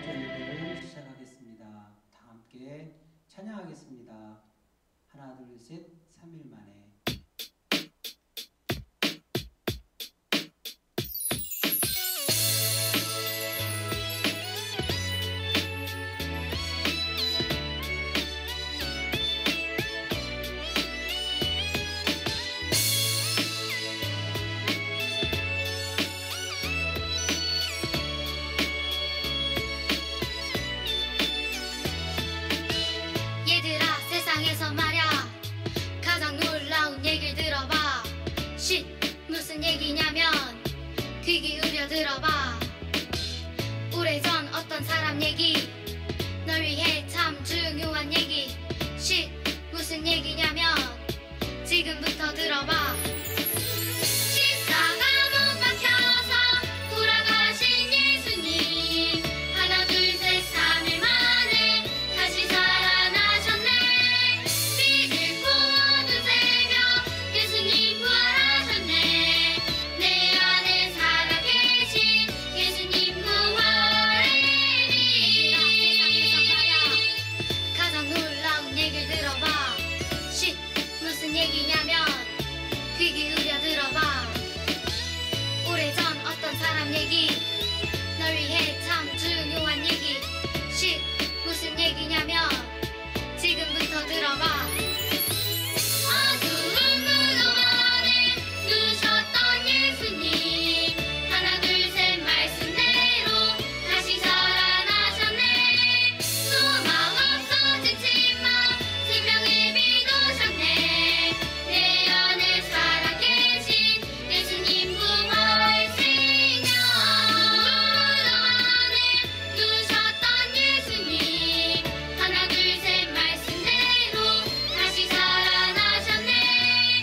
번째 예배를 시작하겠습니다. 다 함께 찬양하겠습니다. 하나, 둘, 셋, 3일 만에. 무슨 얘기냐면 귀 기울여 들어봐. 오래전 어떤 사람 얘기, 널 위해 참 중요한 얘기. 무슨 얘기냐면 지금부터 들어봐. 십자가 못 박혀서 돌아가신 예수님, 하나 둘 셋 3일 만에 다시 살아나셨네. 빛을 어두운 새벽 예수님 부활하셨네. 내 안에 살아계신 예수님 부활의 세상에서 말야 가장 놀라운 얘기를 들어봐. 무슨 얘기냐면 귀 기울여 들어봐. 오래전 어떤 사람 얘기, 널 위해 참 중요한 얘기. 무슨 얘기냐면 지금부터 들어봐. 어두운 무덤 안에 누우셨던 예수님, 하나 둘 셋 말씀대로 다시 살아나셨네. 소망 없어지지만 생명의 빛 오셨네. 내 안에 살아계신 예수님 부활 생명. 무덤 안에 누우셨던 예수님, 하나 둘 셋 말씀대로 다시 살아나셨네.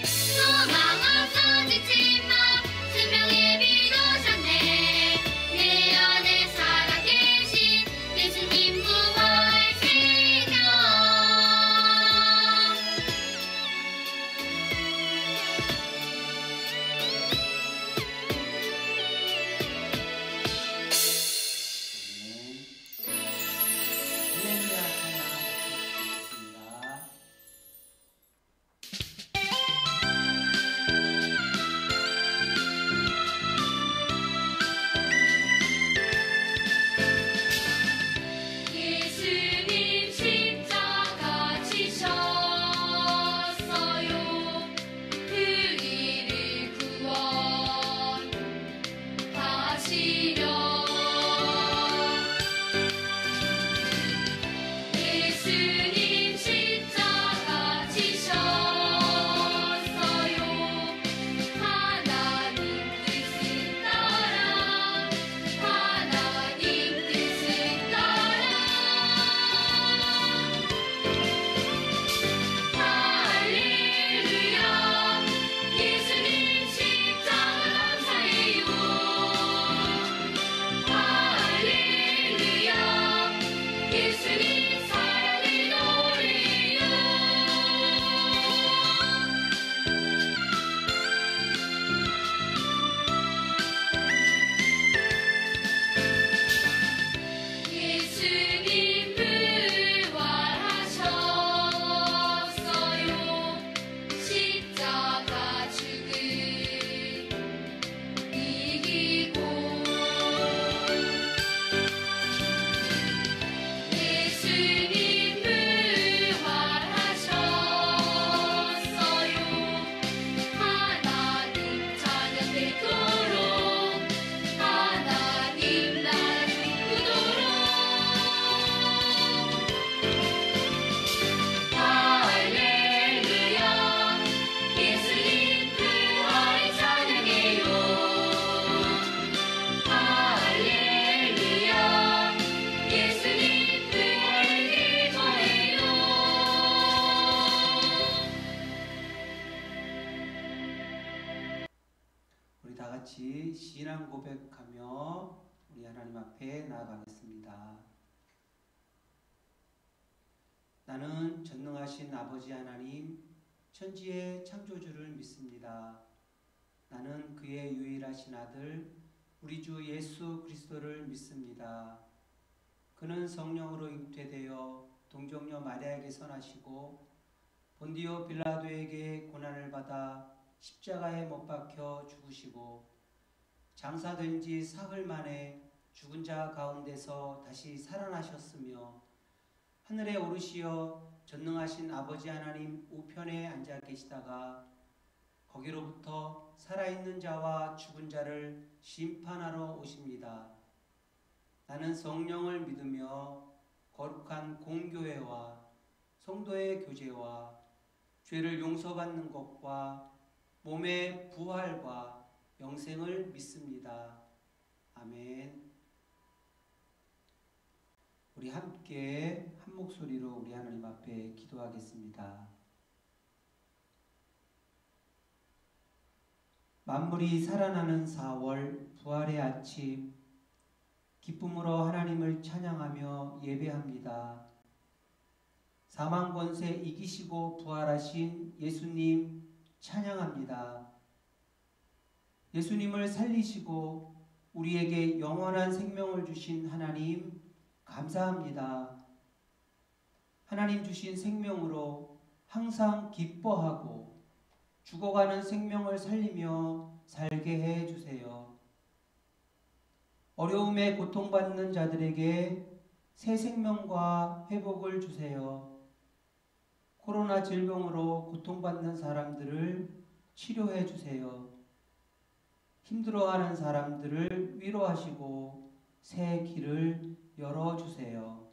소망 없어지지만 생명의 빛 오셨네. 내 안에 살아계신 예수님 부활 생명. 할렐루야 찬양하겠습니다. 예수님 십자가 지셨어요. 우리를 구원하시려. 예수님 십자가 지셨어요. 하나님 뜻을 따라, 하나님 뜻을 따라. 할렐루야, 예수님 십자가 감사해요. 할렐루야, 예수님 사랑을 노래요. 예수님 부활하셨어요. 십자가 죽음 이기고. 예수님 부활하셨어요. 하나님 자녀 되도록, 하나님 나라 기쁘도록. 할렐루야, 예수님 부활을 찬양해요. 할렐루야, 예수님 부활을 기뻐해요. 우리 다 같이 신앙 고백하며 우리 하나님 앞에 나아가겠습니다. 나는 전능하신 아버지 하나님, 천지의 창조주를 믿습니다. 나는 그의 유일하신 아들, 우리 주 예수 그리스도를 믿습니다. 그는 성령으로 잉태되어 동정녀 마리아에게 선하시고 본디오 빌라도에게 고난을 받아 십자가에 못 박혀 죽으시고 장사된 지 사흘 만에 죽은 자 가운데서 다시 살아나셨으며 하늘에 오르시어 전능하신 아버지 하나님 우편에 앉아 계시다가 거기로부터 살아있는 자와 죽은 자를 심판하러 오십니다. 나는 성령을 믿으며 거룩한 공교회와 성도의 교제와 죄를 용서받는 것과 몸의 부활과 영생을 믿습니다. 아멘. 우리 함께 한 목소리로 우리 하나님 앞에 기도하겠습니다. 만물이 살아나는 4월 부활의 아침, 기쁨으로 하나님을 찬양하며 예배합니다. 사망 권세 이기시고 부활하신 예수님 찬양합니다. 예수님을 살리시고 우리에게 영원한 생명을 주신 하나님 감사합니다. 하나님 주신 생명으로 항상 기뻐하고 죽어가는 생명을 살리며 살게 해 주세요. 어려움에 고통받는 자들에게 새 생명과 회복을 주세요. 코로나 질병으로 고통받는 사람들을 치료해 주세요. 힘들어하는 사람들을 위로하시고 새 길을 열어주세요.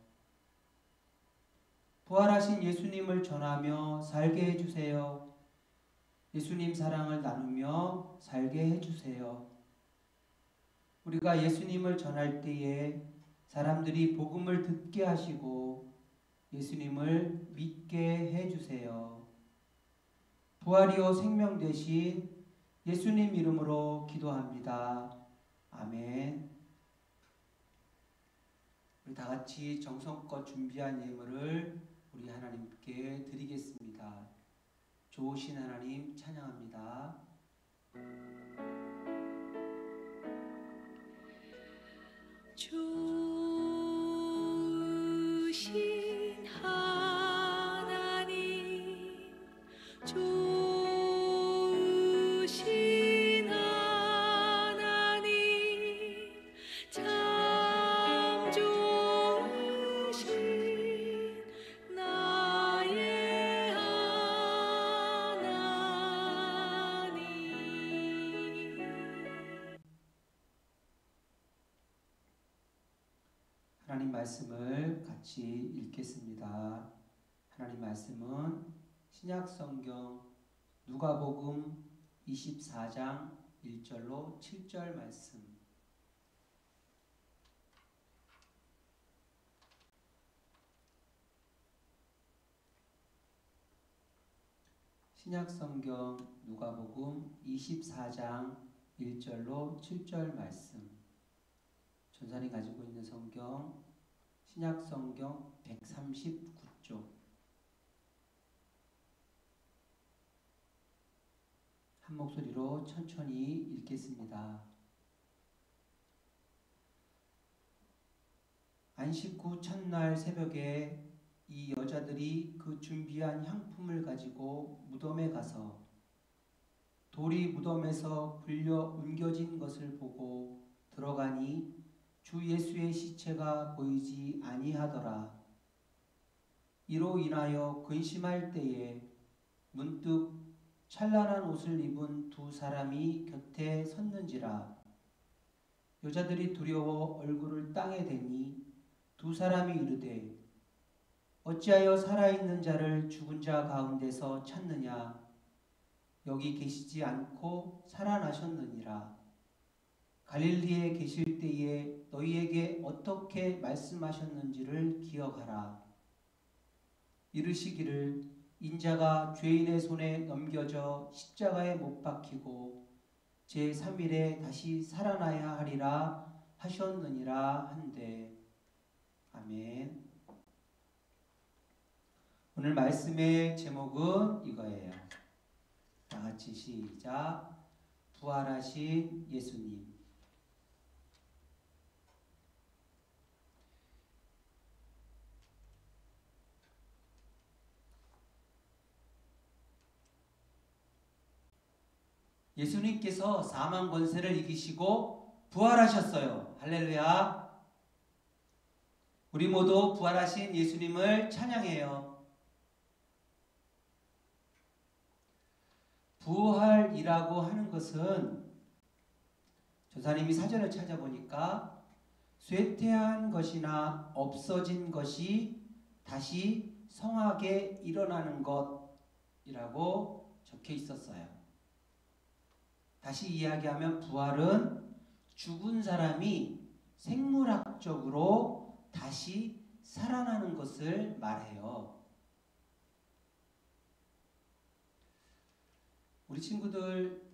부활하신 예수님을 전하며 살게 해주세요. 예수님 사랑을 나누며 살게 해주세요. 우리가 예수님을 전할 때에 사람들이 복음을 듣게 하시고 예수님을 믿게 해주세요. 부활이요 생명 되신 예수님 이름으로 기도합니다. 아멘. 우리 다 같이 정성껏 준비한 예물을 우리 하나님께 드리겠습니다. 좋으신 하나님 찬양합니다. 좋으신 하나님, 좋으신 하나님, 참 좋으신 나의 하나님. 하나님 말씀을 같이 읽겠습니다. 하나님 말씀은 신약성경 누가복음 24장 1절로 7절 말씀. 신약성경 누가복음 24장 1절로 7절 말씀. 전산이 가지고 있는 성경 신약성경 139쪽. 한 목소리로 천천히 읽겠습니다. 안식 후 첫날 새벽에 이 여자들이 그 준비한 향품을 가지고 무덤에 가서 돌이 무덤에서 굴려 옮겨진 것을 보고 들어가니 주 예수의 시체가 보이지 아니하더라. 이로 인하여 근심할 때에 문득 찬란한 옷을 입은 두 사람이 곁에 섰는지라. 여자들이 두려워 얼굴을 땅에 대니 두 사람이 이르되 어찌하여 살아있는 자를 죽은 자 가운데서 찾느냐. 여기 계시지 않고 살아나셨느니라. 갈릴리에 계실 때에 너희에게 어떻게 말씀하셨는지를 기억하라. 이르시기를 인자가 죄인의 손에 넘겨져 십자가에 못 박히고 제3일에 다시 살아나야 하리라 하셨느니라 한데. 아멘. 오늘 말씀의 제목은 이거예요. 다 같이 시작. 부활하신 예수님. 예수님께서 사망 권세를 이기시고 부활하셨어요. 할렐루야. 우리 모두 부활하신 예수님을 찬양해요. 부활이라고 하는 것은 전사님이 사전을 찾아보니까 쇠퇴한 것이나 없어진 것이 다시 성하게 일어나는 것이라고 적혀 있었어요. 다시 이야기하면 부활은 죽은 사람이 생물학적으로 다시 살아나는 것을 말해요. 우리 친구들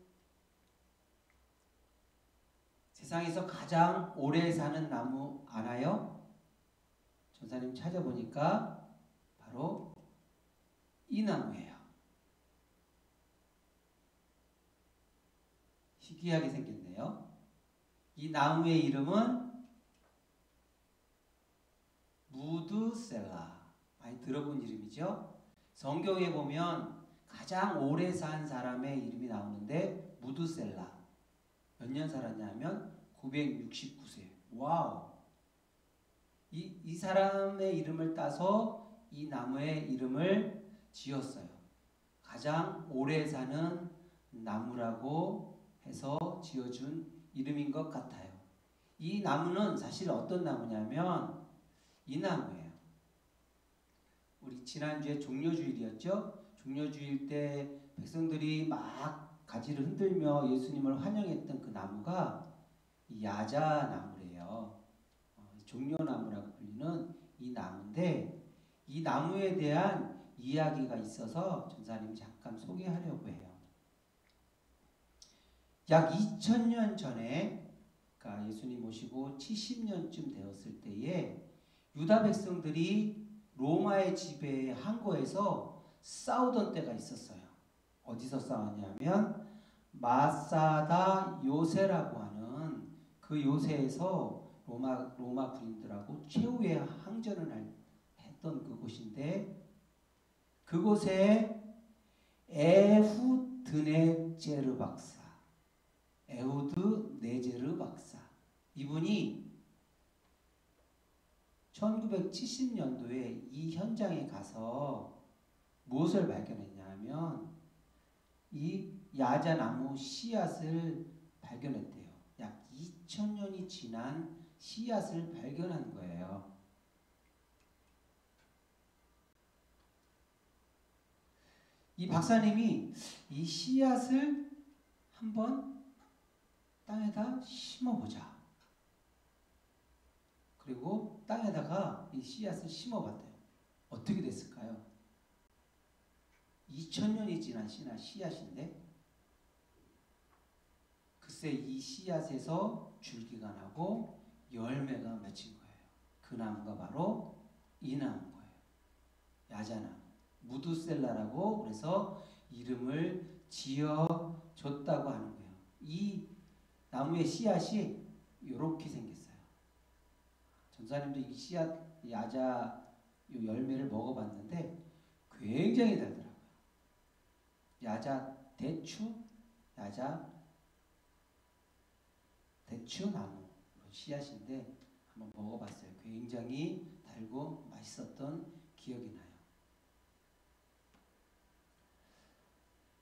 세상에서 가장 오래 사는 나무 아나요? 전사님 찾아보니까 바로 이 나무예요. 희귀하게 생겼네요. 이 나무의 이름은 무드셀라. 많이 들어본 이름이죠. 성경에 보면 가장 오래 산 사람의 이름이 나오는데 무드셀라. 몇 년 살았냐면 969세. 와우. 이 사람의 이름을 따서 이 나무의 이름을 지었어요. 가장 오래 사는 나무라고 해서 지어준 이름인 것 같아요. 이 나무는 사실 어떤 나무냐면 이 나무예요. 우리 지난주에 종려주일이었죠? 종려주일 때 백성들이 막 가지를 흔들며 예수님을 환영했던 그 나무가 이 야자나무래요. 종려나무라고 불리는 이 나무인데 이 나무에 대한 이야기가 있어서 전사님이 잠깐 소개하려고 해요. 약 2000년 전에 그러니까 예수님 모시고 70년쯤 되었을 때에 유다 백성들이 로마의 지배에 항거해서 싸우던 때가 있었어요. 어디서 싸웠냐면 마사다 요새라고 하는 그 요새에서 로마 군인들하고 최후의 항전을 했던 그곳인데 그곳에 에후드 네제르 박사, 에후드 네제르 박사 이분이 1970년도에 이 현장에 가서 무엇을 발견했냐면 이 야자나무 씨앗을 발견했대요. 약 2000년이 지난 씨앗을 발견한 거예요. 이 박사님이 이 씨앗을 한번 땅에다 심어보자. 그리고 땅에다가 이 씨앗을 심어봤대요. 어떻게 됐을까요? 2000년이 지난 씨앗인데 글쎄 이 씨앗에서 줄기가 나고 열매가 맺힌 거예요. 그 나무가 바로 이 나무인 거예요. 야자나무. 무드셀라라고 그래서 이름을 지어줬다고 하는 거예요. 이 나무의 씨앗이 이렇게 생겼어요. 전사님도 이 씨앗, 야자 이 열매를 먹어봤는데 굉장히 달더라고요. 야자 대추나무 씨앗인데 한번 먹어봤어요. 굉장히 달고 맛있었던 기억이 나요.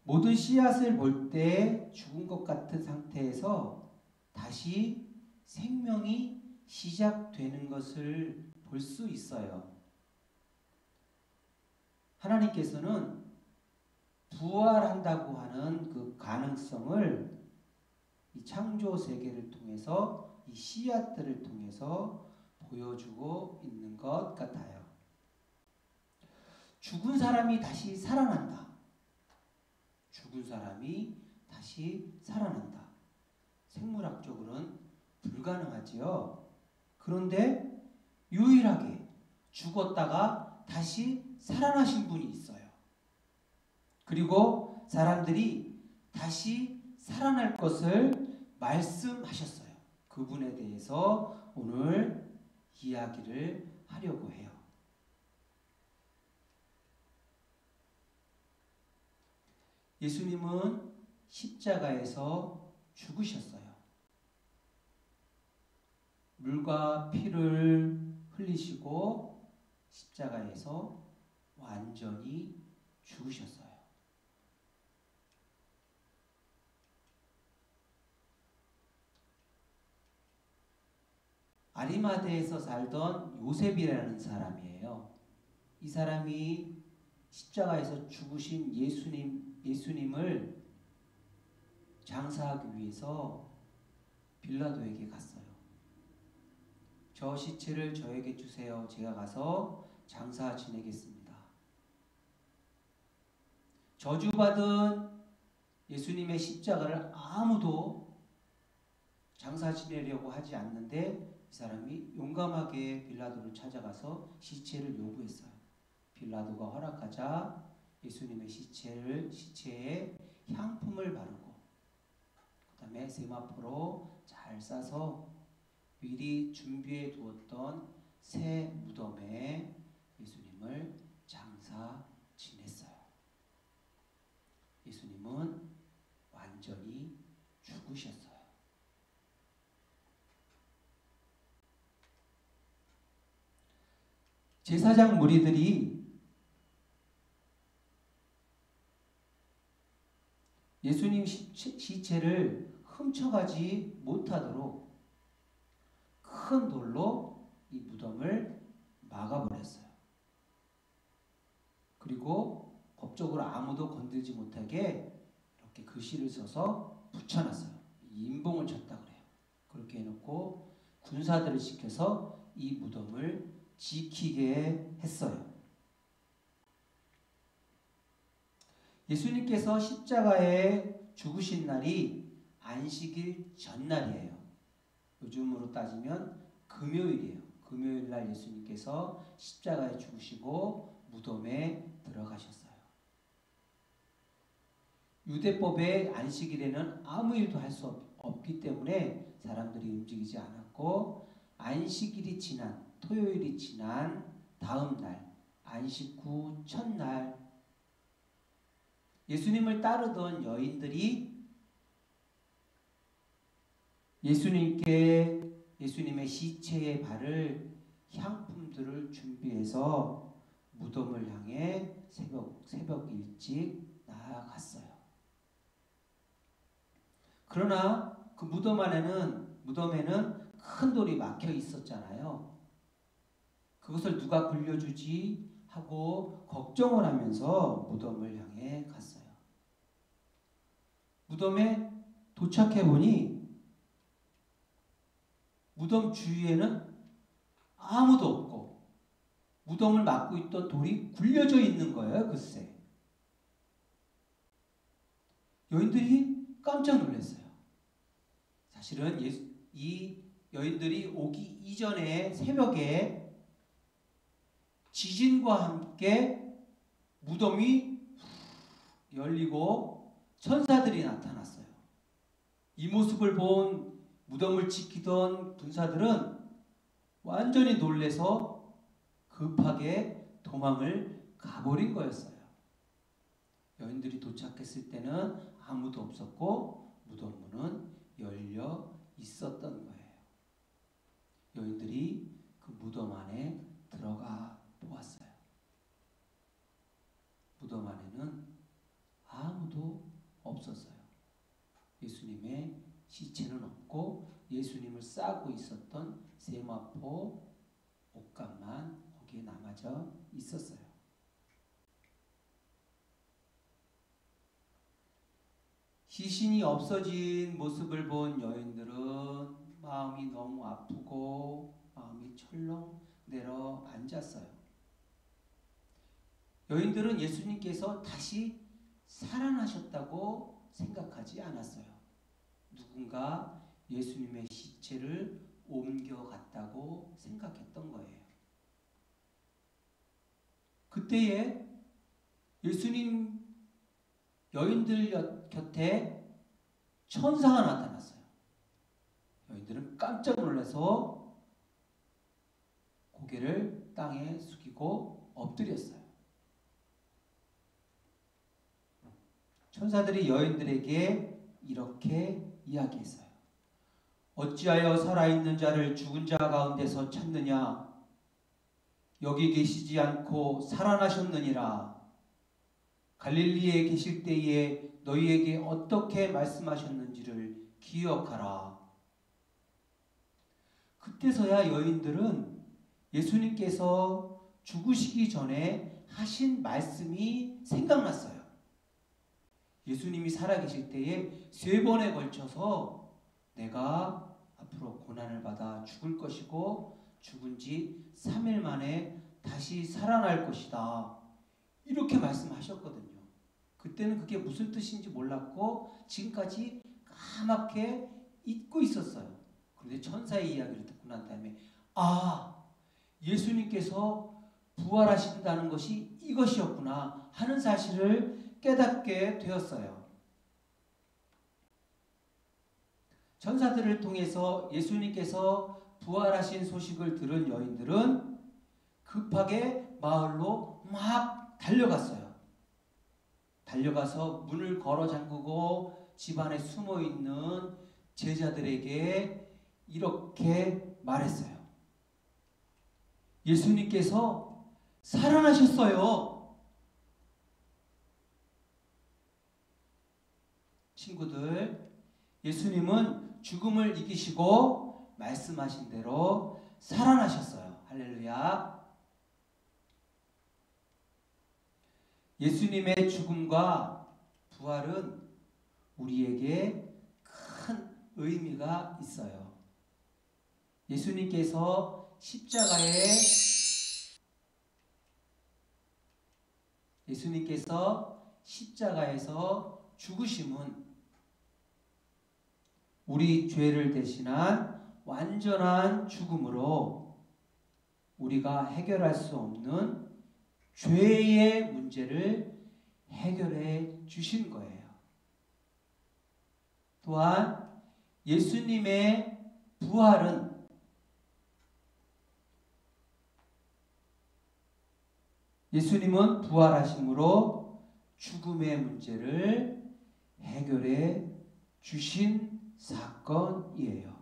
모든 씨앗을 볼 때 죽은 것 같은 상태에서 다시 생명이 시작되는 것을 볼 수 있어요. 하나님께서는 부활한다고 하는 그 가능성을 이 창조 세계를 통해서 이 씨앗들을 통해서 보여주고 있는 것 같아요. 죽은 사람이 다시 살아난다. 죽은 사람이 다시 살아난다. 생물학적으로는 불가능하지요. 그런데 유일하게 죽었다가 다시 살아나신 분이 있어요. 그리고 사람들이 다시 살아날 것을 말씀하셨어요. 그분에 대해서 오늘 이야기를 하려고 해요. 예수님은 십자가에서 죽으셨어요. 물과 피를 흘리시고 십자가에서 완전히 죽으셨어요. 아리마대에서 살던 요셉이라는 사람이에요. 이 사람이 십자가에서 죽으신 예수님을 장사하기 위해서 빌라도에게 갔어요. 저 시체를 저에게 주세요. 제가 가서 장사 지내겠습니다. 저주받은 예수님의 십자가를 아무도 장사 지내려고 하지 않는데 이 사람이 용감하게 빌라도를 찾아가서 시체를 요구했어요. 빌라도가 허락하자 예수님의 시체에 향품을 바르고 그 다음에 세마포로 잘 싸서 미리 준비해 두었던 새 무덤에 예수님을 장사 지냈어요. 예수님은 완전히 죽으셨어요. 제사장 무리들이 예수님 시체를 훔쳐가지 못하도록 큰 돌로 이 무덤을 막아버렸어요. 그리고 법적으로 아무도 건들지 못하게 이렇게 글씨를 써서 붙여놨어요. 임봉을 쳤다 그래요. 그렇게 해놓고 군사들을 시켜서 이 무덤을 지키게 했어요. 예수님께서 십자가에 죽으신 날이 안식일 전날이에요. 요즘으로 따지면 금요일이에요. 금요일 날 예수님께서 십자가에 죽으시고 무덤에 들어가셨어요. 유대법의 안식일에는 아무 일도 할 수 없기 때문에 사람들이 움직이지 않았고 안식일이 지난 토요일이 지난 다음 날 안식 후 첫날 예수님을 따르던 여인들이 예수님의 시체에 바를 향품들을 준비해서 무덤을 향해 새벽 일찍 나아갔어요. 그러나 그 무덤에는 큰 돌이 막혀 있었잖아요. 그것을 누가 굴려주지 하고 걱정을 하면서 무덤을 향해 갔어요. 무덤에 도착해 보니 무덤 주위에는 아무도 없고 무덤을 막고 있던 돌이 굴려져 있는 거예요. 글쎄. 여인들이 깜짝 놀랐어요. 사실은 이 여인들이 오기 이전에 새벽에 지진과 함께 무덤이 열리고 천사들이 나타났어요. 이 모습을 본 무덤을 지키던 군사들은 완전히 놀래서 급하게 도망을 가버린 거였어요. 여인들이 도착했을 때는 아무도 없었고 무덤 문은 열려 있었던 거예요. 여인들이 그 무덤 안에 들어가 보았어요. 무덤 안에는 아무도 없었어요. 예수님의 시체는 없고 예수님을 싸고 있었던 세마포 옷감만 거기에 남아져 있었어요. 시신이 없어진 모습을 본 여인들은 마음이 너무 아프고 마음이 철렁 내려앉았어요. 여인들은 예수님께서 다시 살아나셨다고 생각하지 않았어요. 누군가 예수님의 시체를 옮겨갔다고 생각했던 거예요. 그때에 예수님 여인들 곁에 천사가 나타났어요. 여인들은 깜짝 놀라서 고개를 땅에 숙이고 엎드렸어요. 천사들이 여인들에게 이렇게 이야기했어요. 어찌하여 살아있는 자를 죽은 자 가운데서 찾느냐? 여기 계시지 않고 살아나셨느니라. 갈릴리에 계실 때에 너희에게 어떻게 말씀하셨는지를 기억하라. 그때서야 여인들은 예수님께서 죽으시기 전에 하신 말씀이 생각났어요. 예수님이 살아계실 때에 3번에 걸쳐서 내가 앞으로 고난을 받아 죽을 것이고 죽은 지 3일 만에 다시 살아날 것이다. 이렇게 말씀하셨거든요. 그때는 그게 무슨 뜻인지 몰랐고 지금까지 까맣게 잊고 있었어요. 그런데 천사의 이야기를 듣고 난 다음에 예수님께서 부활하신다는 것이 이것이었구나 하는 사실을 깨닫게 되었어요. 천사들을 통해서 예수님께서 부활하신 소식을 들은 여인들은 급하게 마을로 막 달려갔어요. 달려가서 문을 걸어 잠그고 집안에 숨어 있는 제자들에게 이렇게 말했어요. 예수님께서 살아나셨어요. 친구들, 예수님은 죽음을 이기시고 말씀하신 대로 살아나셨어요. 할렐루야. 예수님의 죽음과 부활은 우리에게 큰 의미가 있어요. 예수님께서 십자가에서 죽으심은 우리 죄를 대신한 완전한 죽음으로 우리가 해결할 수 없는 죄의 문제를 해결해 주신 거예요. 또한 예수님의 부활은 예수님은 부활하심으로 죽음의 문제를 해결해 주신 사건이에요.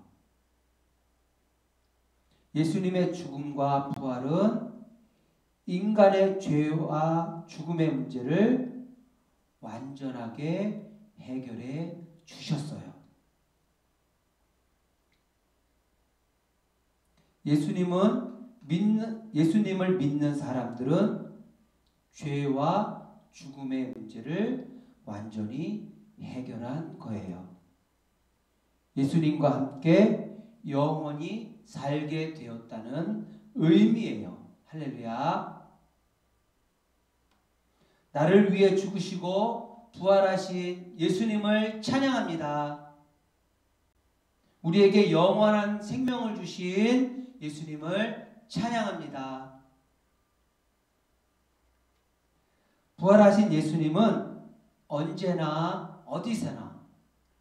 예수님의 죽음과 부활은 인간의 죄와 죽음의 문제를 완전하게 해결해 주셨어요. 예수님을 믿는 사람들은 죄와 죽음의 문제를 완전히 해결한 거예요. 예수님과 함께 영원히 살게 되었다는 의미예요. 할렐루야. 나를 위해 죽으시고 부활하신 예수님을 찬양합니다. 우리에게 영원한 생명을 주신 예수님을 찬양합니다. 부활하신 예수님은 언제나 어디서나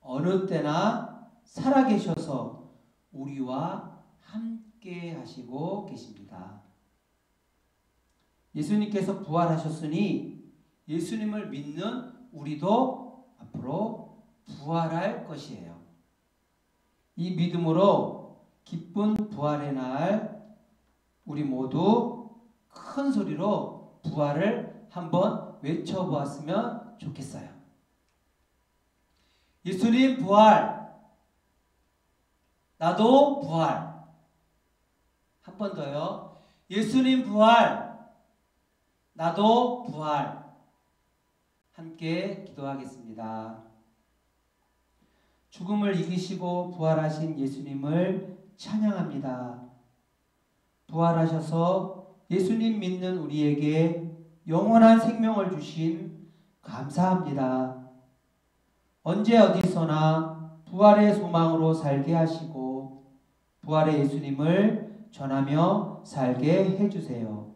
어느 때나 살아계셔서 우리와 함께 하시고 계십니다. 예수님께서 부활하셨으니 예수님을 믿는 우리도 앞으로 부활할 것이에요. 이 믿음으로 기쁜 부활의 날 우리 모두 큰 소리로 부활을 한번 외쳐보았으면 좋겠어요. 예수님 부활, 나도 부활. 한 번 더요. 예수님 부활, 나도 부활. 함께 기도하겠습니다. 죽음을 이기시고 부활하신 예수님을 찬양합니다. 부활하셔서 예수님 믿는 우리에게 영원한 생명을 주신 감사합니다. 언제 어디서나 부활의 소망으로 살게 하시고 부활의 예수님을 전하며 살게 해주세요.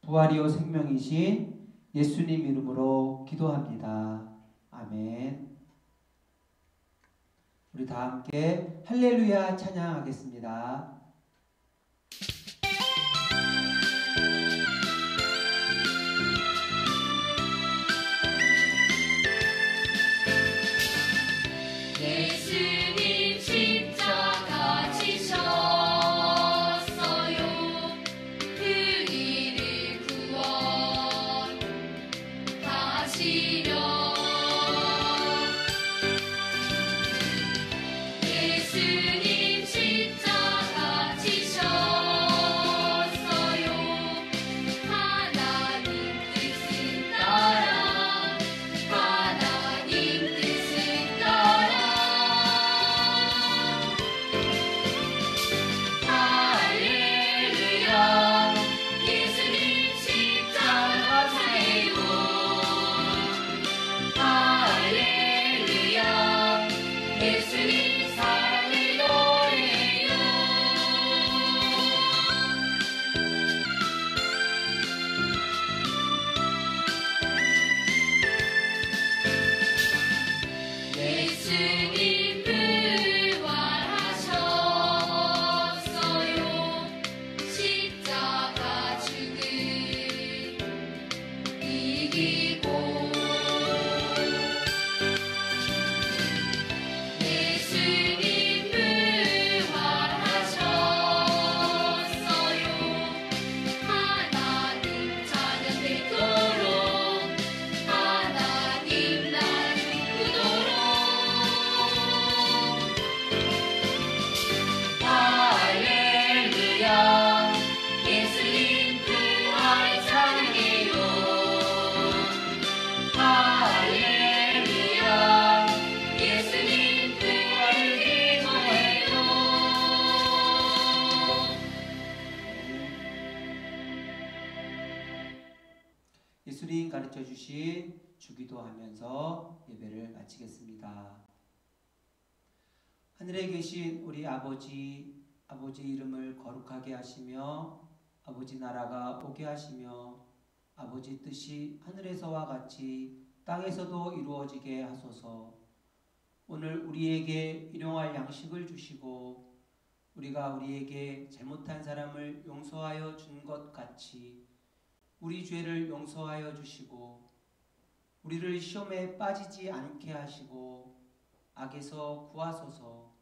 부활이요 생명이신 예수님 이름으로 기도합니다. 아멘. 우리 다 함께 할렐루야 찬양하겠습니다. 예수님 가르쳐 주신 주기도 하면서 예배를 마치겠습니다. 하늘에 계신 우리 아버지 이름을 거룩하게 하시며 아버지 나라가 오게 하시며 아버지 뜻이 하늘에서와 같이 땅에서도 이루어지게 하소서. 오늘 우리에게 일용할 양식을 주시고 우리가 우리에게 잘못한 사람을 용서하여 준 것 같이 우리 죄를 용서하여 주시고 우리를 시험에 빠지지 않게 하시고 악에서 구하소서.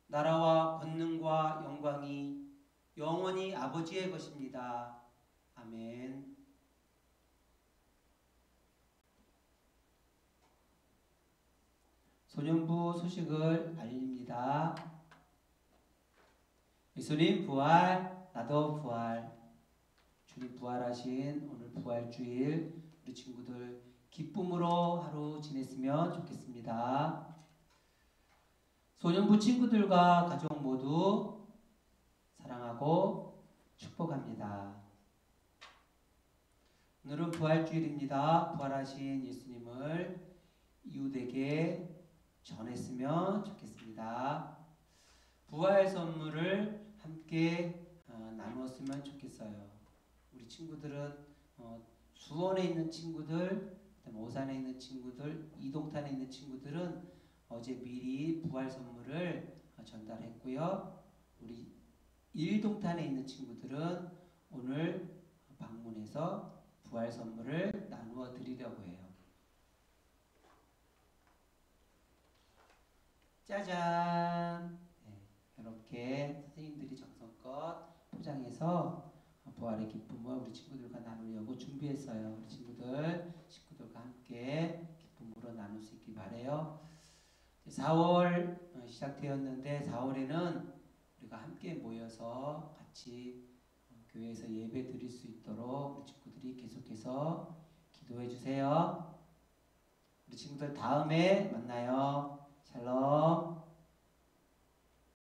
나라와 권능과 영광이 영원히 아버지의 것입니다. 아멘. 소년부 소식을 알립니다. 예수님 부활, 나도 부활. 주님 부활하신 오늘 부활주일 우리 친구들 기쁨으로 하루 지냈으면 좋겠습니다. 소년부 친구들과 가족 모두 사랑하고 축복합니다. 오늘은 부활주일입니다. 부활하신 예수님을 이웃에게 전했으면 좋겠습니다. 부활 선물을 함께 나누었으면 좋겠어요. 우리 친구들은 수원에 있는 친구들, 오산에 있는 친구들, 이동탄에 있는 친구들은 어제 미리 부활 선물을 전달했고요. 우리 일동탄에 있는 친구들은 오늘 방문해서 부활 선물을 나누어 드리려고 해요. 짜잔! 네, 이렇게 선생님들이 정성껏 포장해서 부활의 기쁨을 우리 친구들과 나누려고 준비했어요. 우리 식구들과 함께 기쁨으로 나눌 수 있길 바라요. 4월 시작되었는데 4월에는 우리가 함께 모여서 같이 교회에서 예배 드릴 수 있도록 우리 친구들이 계속해서 기도해 주세요. 우리 친구들 다음에 만나요. 샬롬.